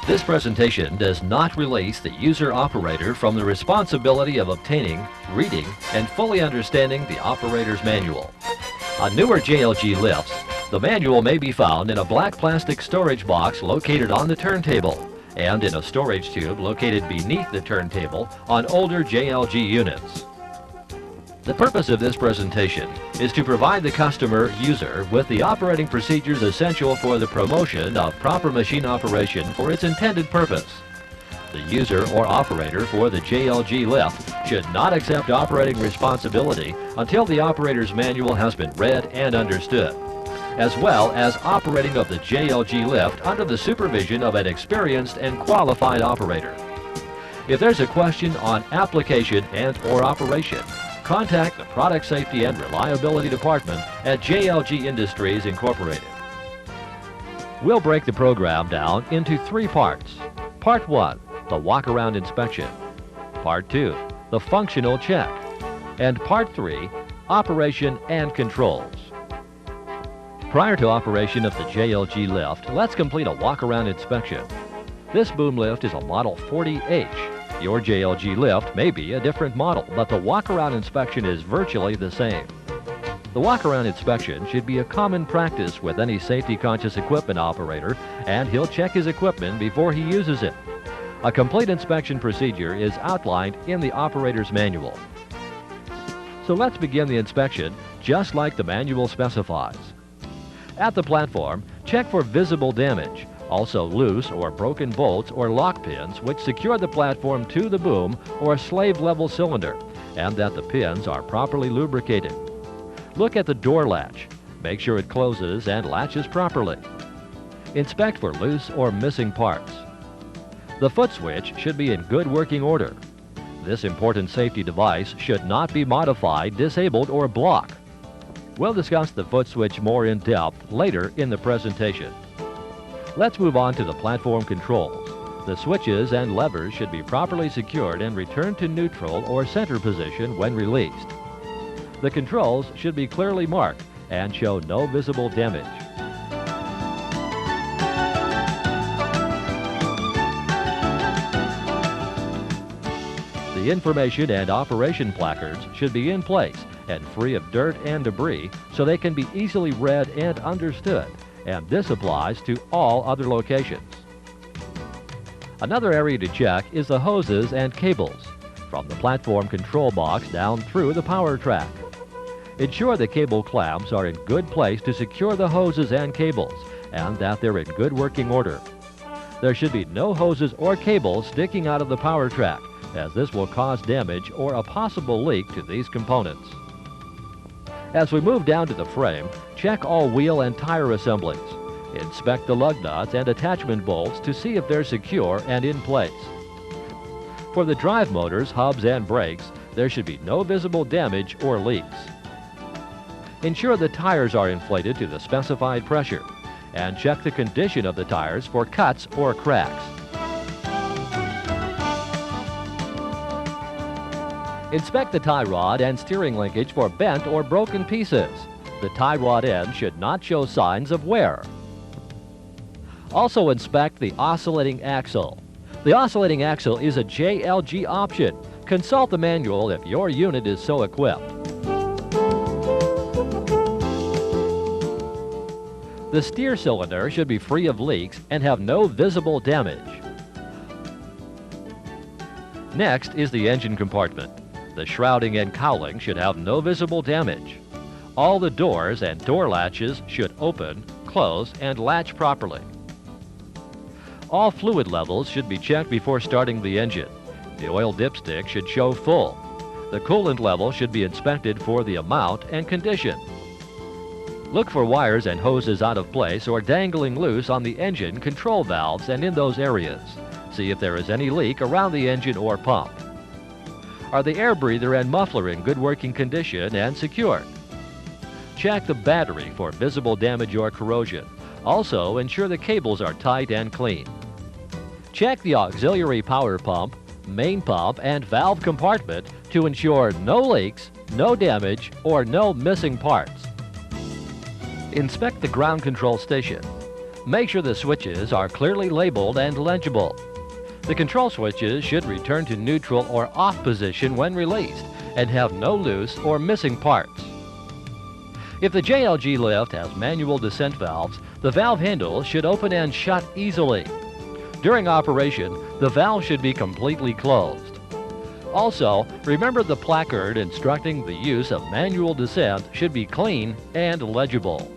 This presentation does not release the user-operator from the responsibility of obtaining, reading, and fully understanding the operator's manual. On newer JLG lifts, the manual may be found in a black plastic storage box located on the turntable and in a storage tube located beneath the turntable on older JLG units. The purpose of this presentation is to provide the customer user with the operating procedures essential for the promotion of proper machine operation for its intended purpose. The user or operator for the JLG lift should not accept operating responsibility until the operator's manual has been read and understood, as well as operating of the JLG lift under the supervision of an experienced and qualified operator. If there's a question on application and/or operation, contact the Product Safety and Reliability Department at JLG Industries Incorporated. We'll break the program down into 3 parts. Part 1, the walk-around inspection. Part 2, the functional check. And Part 3, operation and controls. Prior to operation of the JLG lift, let's complete a walk-around inspection. This boom lift is a Model 40H. Your JLG lift may be a different model, but the walk-around inspection is virtually the same. The walk-around inspection should be a common practice with any safety-conscious equipment operator, and he'll check his equipment before he uses it. A complete inspection procedure is outlined in the operator's manual. So let's begin the inspection just like the manual specifies. At the platform, check for visible damage. Also loose or broken bolts or lock pins which secure the platform to the boom or slave level cylinder, and that the pins are properly lubricated. Look at the door latch. Make sure it closes and latches properly. Inspect for loose or missing parts. The foot switch should be in good working order. This important safety device should not be modified, disabled, or blocked. We'll discuss the foot switch more in depth later in the presentation. Let's move on to the platform controls. The switches and levers should be properly secured and returned to neutral or center position when released. The controls should be clearly marked and show no visible damage. The information and operation placards should be in place and free of dirt and debris so they can be easily read and understood, and this applies to all other locations. Another area to check is the hoses and cables, from the platform control box down through the power track. Ensure the cable clamps are in good place to secure the hoses and cables, and that they're in good working order. There should be no hoses or cables sticking out of the power track, as this will cause damage or a possible leak to these components. As we move down to the frame, check all wheel and tire assemblies. Inspect the lug nuts and attachment bolts to see if they're secure and in place. For the drive motors, hubs, and brakes, there should be no visible damage or leaks. Ensure the tires are inflated to the specified pressure, and check the condition of the tires for cuts or cracks. Inspect the tie rod and steering linkage for bent or broken pieces. The tie rod end should not show signs of wear. Also inspect the oscillating axle. The oscillating axle is a JLG option. Consult the manual if your unit is so equipped. The steer cylinder should be free of leaks and have no visible damage. Next is the engine compartment. The shrouding and cowling should have no visible damage. All the doors and door latches should open, close, and latch properly. All fluid levels should be checked before starting the engine. The oil dipstick should show full. The coolant level should be inspected for the amount and condition. Look for wires and hoses out of place or dangling loose on the engine control valves and in those areas. See if there is any leak around the engine or pump. Are the air breather and muffler in good working condition and secured? Check the battery for visible damage or corrosion. Also, ensure the cables are tight and clean. Check the auxiliary power pump, main pump, and valve compartment to ensure no leaks, no damage, or no missing parts. Inspect the ground control station. Make sure the switches are clearly labeled and legible. The control switches should return to neutral or off position when released and have no loose or missing parts. If the JLG lift has manual descent valves, the valve handles should open and shut easily. During operation, the valve should be completely closed. Also, remember the placard instructing the use of manual descent should be clean and legible.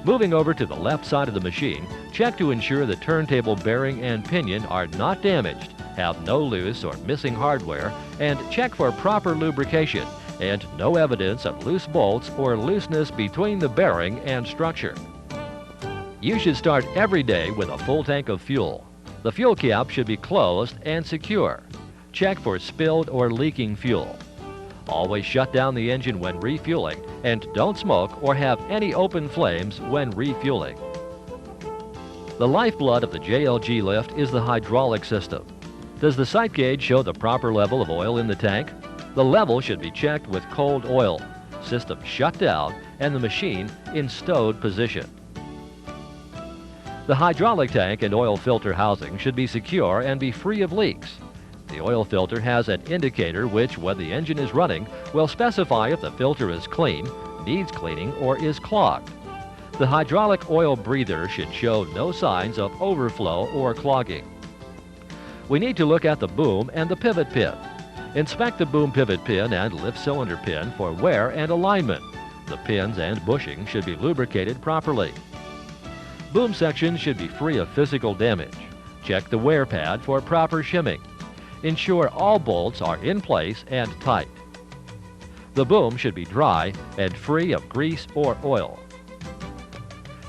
Moving over to the left side of the machine, check to ensure the turntable bearing and pinion are not damaged, have no loose or missing hardware, and check for proper lubrication and no evidence of loose bolts or looseness between the bearing and structure. You should start every day with a full tank of fuel. The fuel cap should be closed and secure. Check for spilled or leaking fuel. Always shut down the engine when refueling and don't smoke or have any open flames when refueling. The lifeblood of the JLG lift is the hydraulic system. Does the sight gauge show the proper level of oil in the tank? The level should be checked with cold oil, system shut down, and the machine in stowed position. The hydraulic tank and oil filter housing should be secure and be free of leaks. The oil filter has an indicator which, when the engine is running, will specify if the filter is clean, needs cleaning, or is clogged. The hydraulic oil breather should show no signs of overflow or clogging. We need to look at the boom and the pivot pin. Inspect the boom pivot pin and lift cylinder pin for wear and alignment. The pins and bushing should be lubricated properly. Boom sections should be free of physical damage. Check the wear pad for proper shimming. Ensure all bolts are in place and tight. The boom should be dry and free of grease or oil.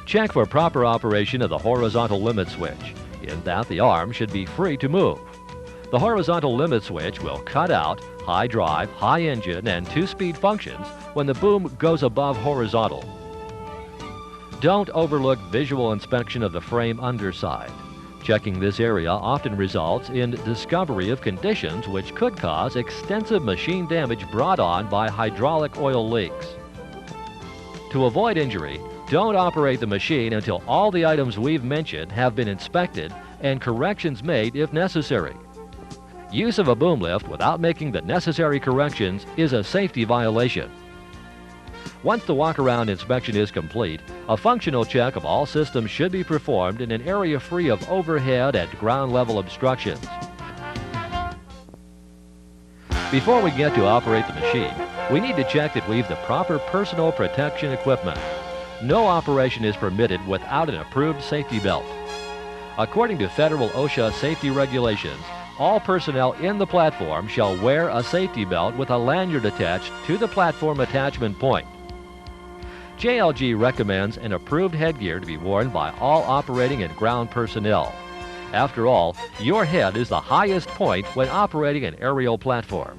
Check for proper operation of the horizontal limit switch, in that the arm should be free to move. The horizontal limit switch will cut out high drive, high engine, and two-speed functions when the boom goes above horizontal. Don't overlook visual inspection of the frame underside. Checking this area often results in discovery of conditions which could cause extensive machine damage brought on by hydraulic oil leaks. To avoid injury, don't operate the machine until all the items we've mentioned have been inspected and corrections made if necessary. Use of a boom lift without making the necessary corrections is a safety violation. Once the walk-around inspection is complete, a functional check of all systems should be performed in an area free of overhead and ground-level obstructions. Before we get to operate the machine, we need to check that we have the proper personal protection equipment. No operation is permitted without an approved safety belt. According to federal OSHA safety regulations, all personnel in the platform shall wear a safety belt with a lanyard attached to the platform attachment point. JLG recommends an approved headgear to be worn by all operating and ground personnel. After all, your head is the highest point when operating an aerial platform.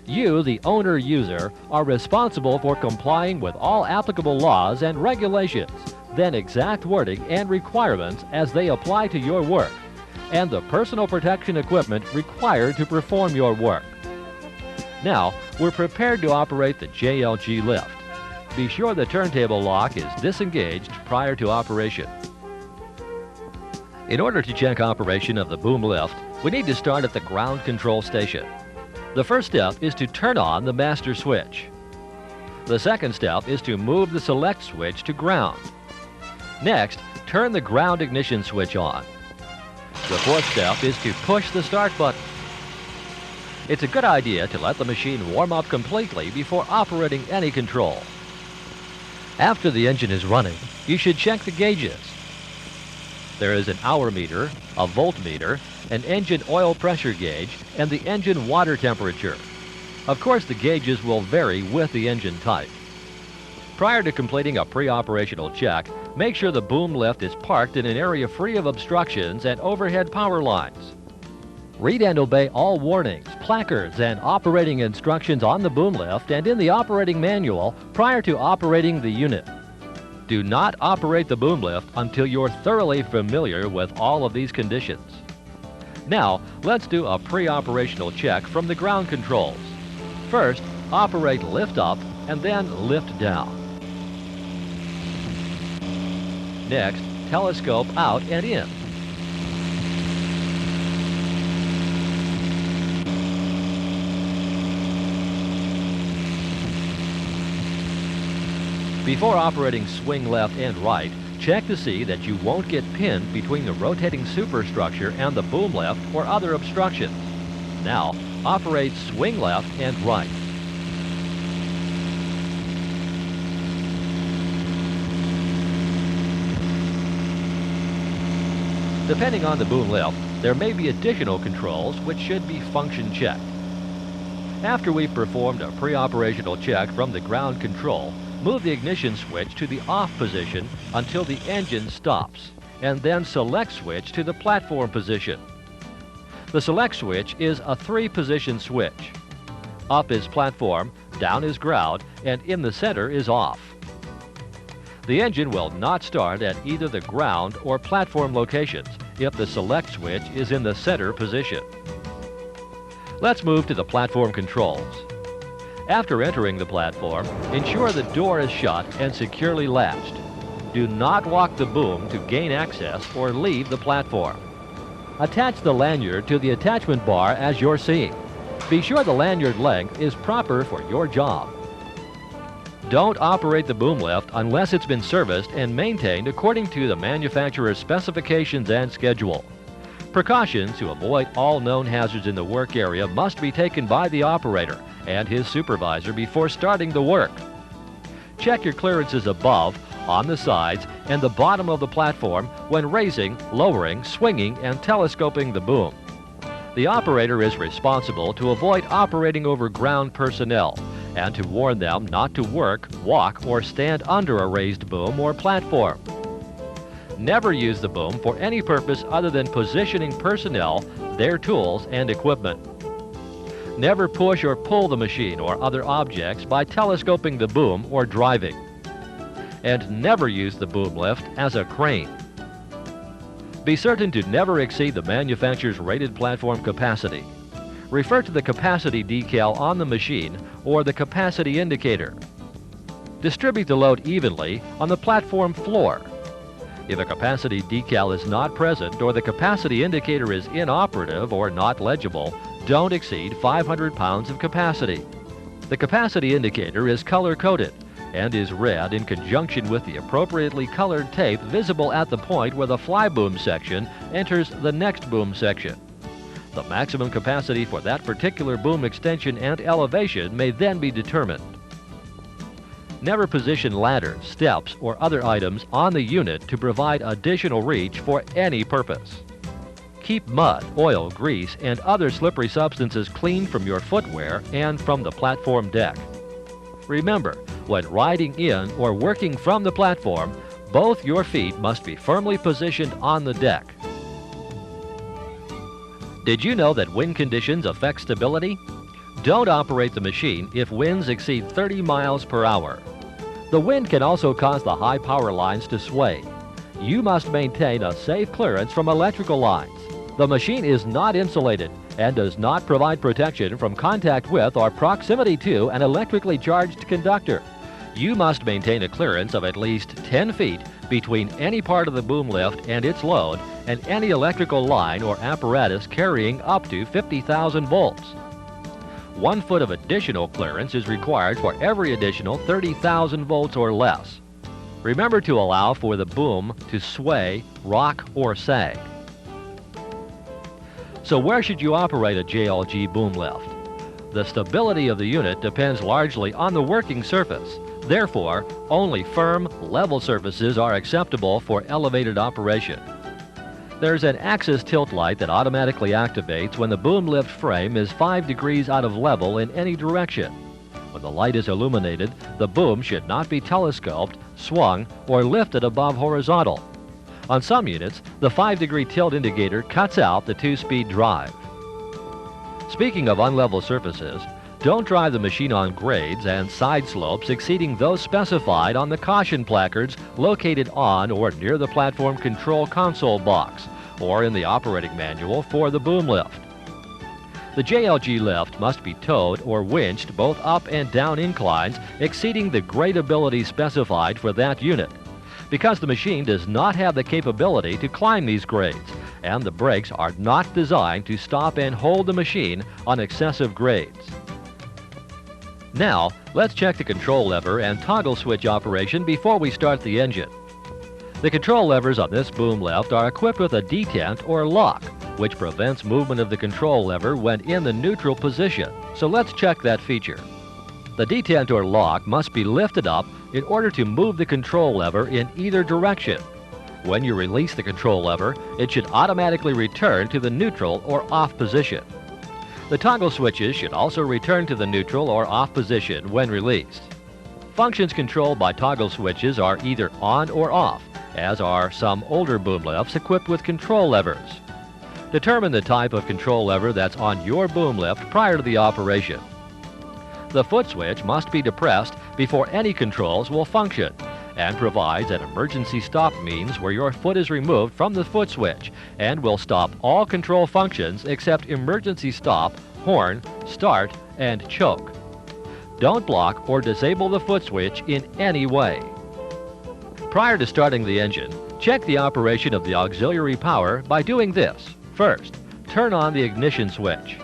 You, the owner-user, are responsible for complying with all applicable laws and regulations, then exact wording and requirements as they apply to your work, and the personal protection equipment required to perform your work. Now, we're prepared to operate the JLG lift. Be sure the turntable lock is disengaged prior to operation. In order to check operation of the boom lift, we need to start at the ground control station. The first step is to turn on the master switch. The second step is to move the select switch to ground. Next, turn the ground ignition switch on. The fourth step is to push the start button. It's a good idea to let the machine warm up completely before operating any control. After the engine is running, you should check the gauges. There is an hour meter, a voltmeter, an engine oil pressure gauge, and the engine water temperature. Of course, the gauges will vary with the engine type. Prior to completing a pre-operational check, make sure the boom lift is parked in an area free of obstructions and overhead power lines. Read and obey all warnings, placards, and operating instructions on the boom lift and in the operating manual prior to operating the unit. Do not operate the boom lift until you're thoroughly familiar with all of these conditions. Now, let's do a pre-operational check from the ground controls. First, operate lift up and then lift down. Next, telescope out and in. Before operating swing left and right, check to see that you won't get pinned between the rotating superstructure and the boom lift or other obstructions. Now, operate swing left and right. Depending on the boom lift, there may be additional controls which should be function checked. After we've performed a pre-operational check from the ground control, move the ignition switch to the off position until the engine stops, and then select switch to the platform position. The select switch is a 3-position switch. Up is platform, down is ground, and in the center is off. The engine will not start at either the ground or platform locations if the select switch is in the center position. Let's move to the platform controls. After entering the platform, ensure the door is shut and securely latched. Do not walk the boom to gain access or leave the platform. Attach the lanyard to the attachment bar as you're seeing. Be sure the lanyard length is proper for your job. Don't operate the boom lift unless it's been serviced and maintained according to the manufacturer's specifications and schedule. Precautions to avoid all known hazards in the work area must be taken by the operator and his supervisor before starting the work. Check your clearances above, on the sides, and the bottom of the platform when raising, lowering, swinging, and telescoping the boom. The operator is responsible to avoid operating over ground personnel and to warn them not to work, walk, or stand under a raised boom or platform. Never use the boom for any purpose other than positioning personnel, their tools, and equipment. Never push or pull the machine or other objects by telescoping the boom or driving. And never use the boom lift as a crane. Be certain to never exceed the manufacturer's rated platform capacity. Refer to the capacity decal on the machine or the capacity indicator. Distribute the load evenly on the platform floor. If a capacity decal is not present or the capacity indicator is inoperative or not legible, don't exceed 500 pounds of capacity. The capacity indicator is color-coded and is read in conjunction with the appropriately colored tape visible at the point where the fly boom section enters the next boom section. The maximum capacity for that particular boom extension and elevation may then be determined. Never position ladders, steps, or other items on the unit to provide additional reach for any purpose. Keep mud, oil, grease, and other slippery substances clean from your footwear and from the platform deck. Remember, when riding in or working from the platform, both your feet must be firmly positioned on the deck. Did you know that wind conditions affect stability? Don't operate the machine if winds exceed 30 miles per hour. The wind can also cause the high power lines to sway. You must maintain a safe clearance from electrical lines. The machine is not insulated and does not provide protection from contact with or proximity to an electrically charged conductor. You must maintain a clearance of at least 10 feet between any part of the boom lift and its load and any electrical line or apparatus carrying up to 50,000 volts. 1 foot of additional clearance is required for every additional 30,000 volts or less. Remember to allow for the boom to sway, rock, or sag. So where should you operate a JLG boom lift? The stability of the unit depends largely on the working surface. Therefore, only firm, level surfaces are acceptable for elevated operation. There's an axis tilt light that automatically activates when the boom lift frame is 5 degrees out of level in any direction. When the light is illuminated, the boom should not be telescoped, swung, or lifted above horizontal. On some units, the 5-degree tilt indicator cuts out the 2-speed drive. Speaking of unlevel surfaces, Don't drive the machine on grades and side slopes exceeding those specified on the caution placards located on or near the platform control console box or in the operating manual for the boom lift. The JLG lift must be towed or winched both up and down inclines exceeding the grade ability specified for that unit, because the machine does not have the capability to climb these grades, and the brakes are not designed to stop and hold the machine on excessive grades. Now, let's check the control lever and toggle switch operation before we start the engine. The control levers on this boom lift are equipped with a detent or lock, which prevents movement of the control lever when in the neutral position. So let's check that feature. The detent or lock must be lifted up in order to move the control lever in either direction. When you release the control lever, it should automatically return to the neutral or off position. The toggle switches should also return to the neutral or off position when released. Functions controlled by toggle switches are either on or off, as are some older boom lifts equipped with control levers. Determine the type of control lever that's on your boom lift prior to the operation. The foot switch must be depressed before any controls will function, and provides an emergency stop means where your foot is removed from the foot switch and will stop all control functions except emergency stop, horn, start, and choke. Don't block or disable the foot switch in any way. Prior to starting the engine, check the operation of the auxiliary power by doing this. First, turn on the ignition switch.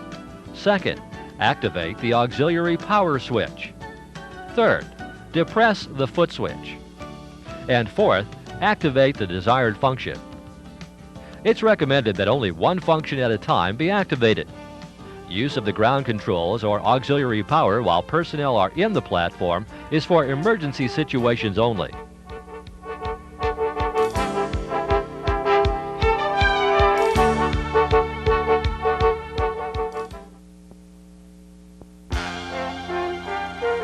Second, activate the auxiliary power switch. Third, depress the foot switch. And fourth, activate the desired function. It's recommended that only one function at a time be activated. Use of the ground controls or auxiliary power while personnel are in the platform is for emergency situations only.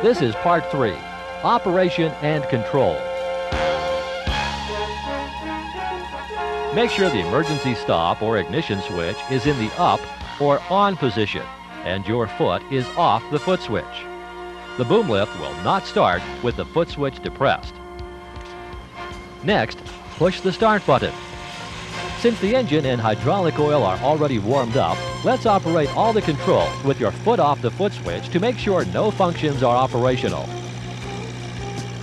This is Part 3, Operation and Control. Make sure the emergency stop or ignition switch is in the up or on position and your foot is off the foot switch. The boom lift will not start with the foot switch depressed. Next, push the start button. Since the engine and hydraulic oil are already warmed up, let's operate all the controls with your foot off the foot switch to make sure no functions are operational.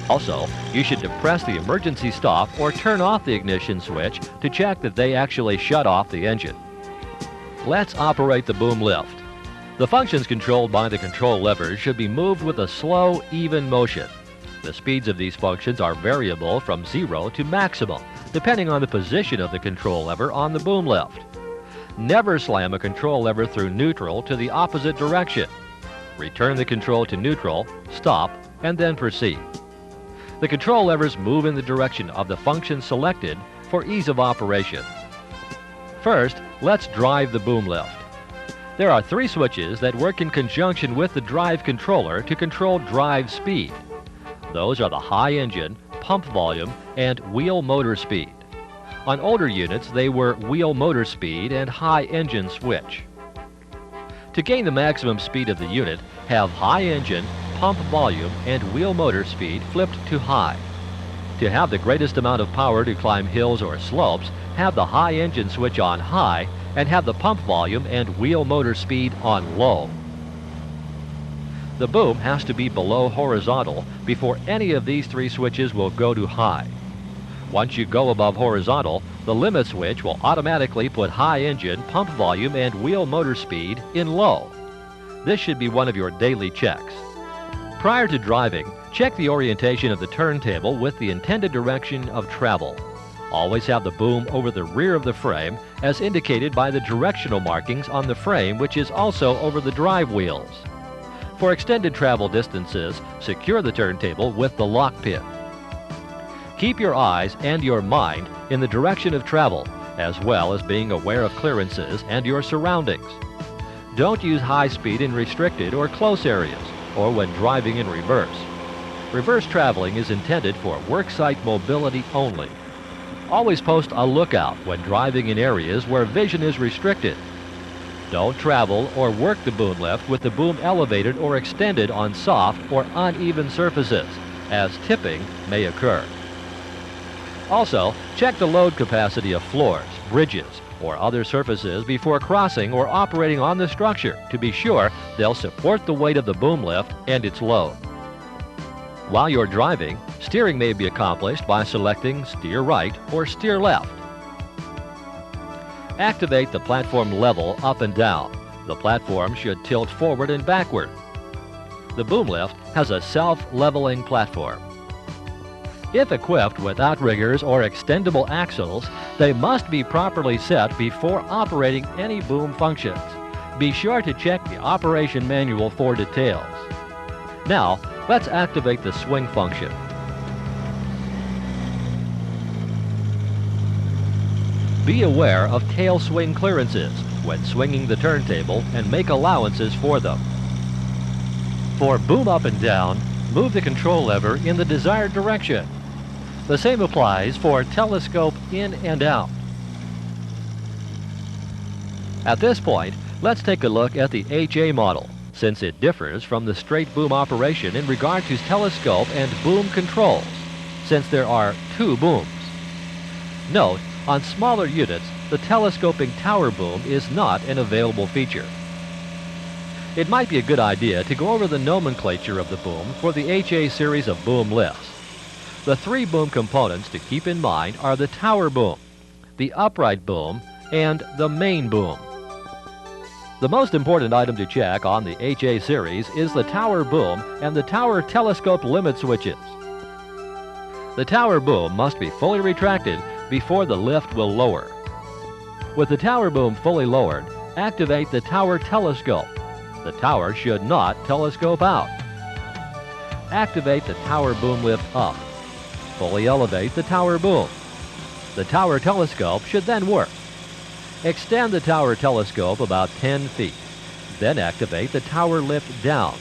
Also, you should depress the emergency stop or turn off the ignition switch to check that they actually shut off the engine. Let's operate the boom lift. The functions controlled by the control levers should be moved with a slow, even motion. The speeds of these functions are variable from 0 to maximum, depending on the position of the control lever on the boom lift. Never slam a control lever through neutral to the opposite direction. Return the control to neutral, stop, and then proceed. The control levers move in the direction of the function selected for ease of operation. First, let's drive the boom lift. There are 3 switches that work in conjunction with the drive controller to control drive speed. Those are the high engine, pump volume, and wheel motor speed. On older units, they were wheel motor speed and high engine switch. To gain the maximum speed of the unit, have high engine, pump volume, and wheel motor speed flipped to high. To have the greatest amount of power to climb hills or slopes, have the high engine switch on high and have the pump volume and wheel motor speed on low. The boom has to be below horizontal before any of these 3 switches will go to high. Once you go above horizontal, the limit switch will automatically put high engine, pump volume, and wheel motor speed in low. This should be one of your daily checks. Prior to driving, check the orientation of the turntable with the intended direction of travel. Always have the boom over the rear of the frame as indicated by the directional markings on the frame, which is also over the drive wheels. For extended travel distances, secure the turntable with the lock pin. Keep your eyes and your mind in the direction of travel, as well as being aware of clearances and your surroundings. Don't use high speed in restricted or close areas, or when driving in reverse. Reverse traveling is intended for worksite mobility only. Always post a lookout when driving in areas where vision is restricted. Don't travel or work the boom lift with the boom elevated or extended on soft or uneven surfaces, as tipping may occur. Also, check the load capacity of floors, bridges, or other surfaces before crossing or operating on the structure to be sure they'll support the weight of the boom lift and its load. While you're driving, steering may be accomplished by selecting steer right or steer left. Activate the platform level up and down. The platform should tilt forward and backward. The boom lift has a self-leveling platform. If equipped with outriggers or extendable axles, they must be properly set before operating any boom functions. Be sure to check the operation manual for details. Now, let's activate the swing function. Be aware of tail swing clearances when swinging the turntable and make allowances for them. For boom up and down, move the control lever in the desired direction. The same applies for telescope in and out. At this point, let's take a look at the HA model, since it differs from the straight boom operation in regard to telescope and boom controls, since there are two booms. Note, on smaller units, the telescoping tower boom is not an available feature. It might be a good idea to go over the nomenclature of the boom for the HA series of boom lifts. The three boom components to keep in mind are the tower boom, the upright boom, and the main boom. The most important item to check on the HA series is the tower boom and the tower telescope limit switches. The tower boom must be fully retracted before the lift will lower. With the tower boom fully lowered, activate the tower telescope. The tower should not telescope out. Activate the tower boom lift up. Fully elevate the tower boom. The tower telescope should then work. Extend the tower telescope about 10 feet. Then activate the tower lift down.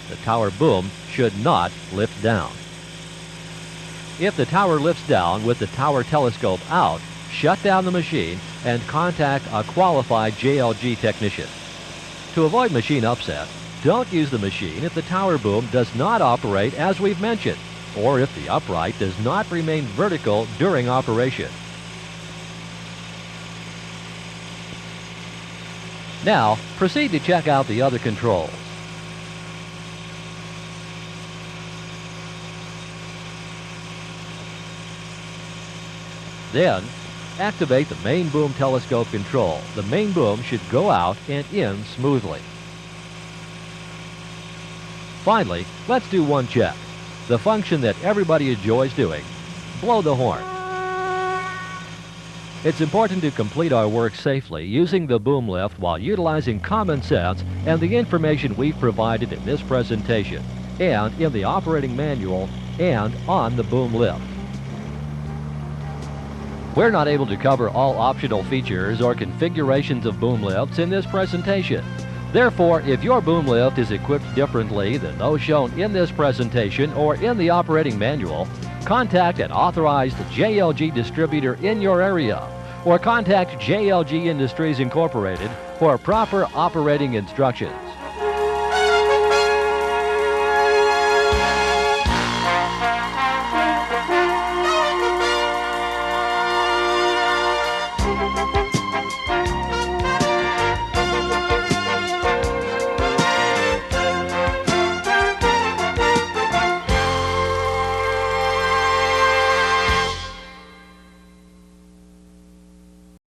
The tower boom should not lift down. If the tower lifts down with the tower telescope out, shut down the machine and contact a qualified JLG technician. To avoid machine upset, don't use the machine if the tower boom does not operate as we've mentioned, or if the upright does not remain vertical during operation. Now, proceed to check out the other controls. Then, activate the main boom telescope control. The main boom should go out and in smoothly. Finally, let's do one check. The function that everybody enjoys doing, blow the horn. It's important to complete our work safely using the boom lift while utilizing common sense and the information we've provided in this presentation and in the operating manual and on the boom lift. We're not able to cover all optional features or configurations of boom lifts in this presentation. Therefore, if your boom lift is equipped differently than those shown in this presentation or in the operating manual, contact an authorized JLG distributor in your area or contact JLG Industries Incorporated for proper operating instructions.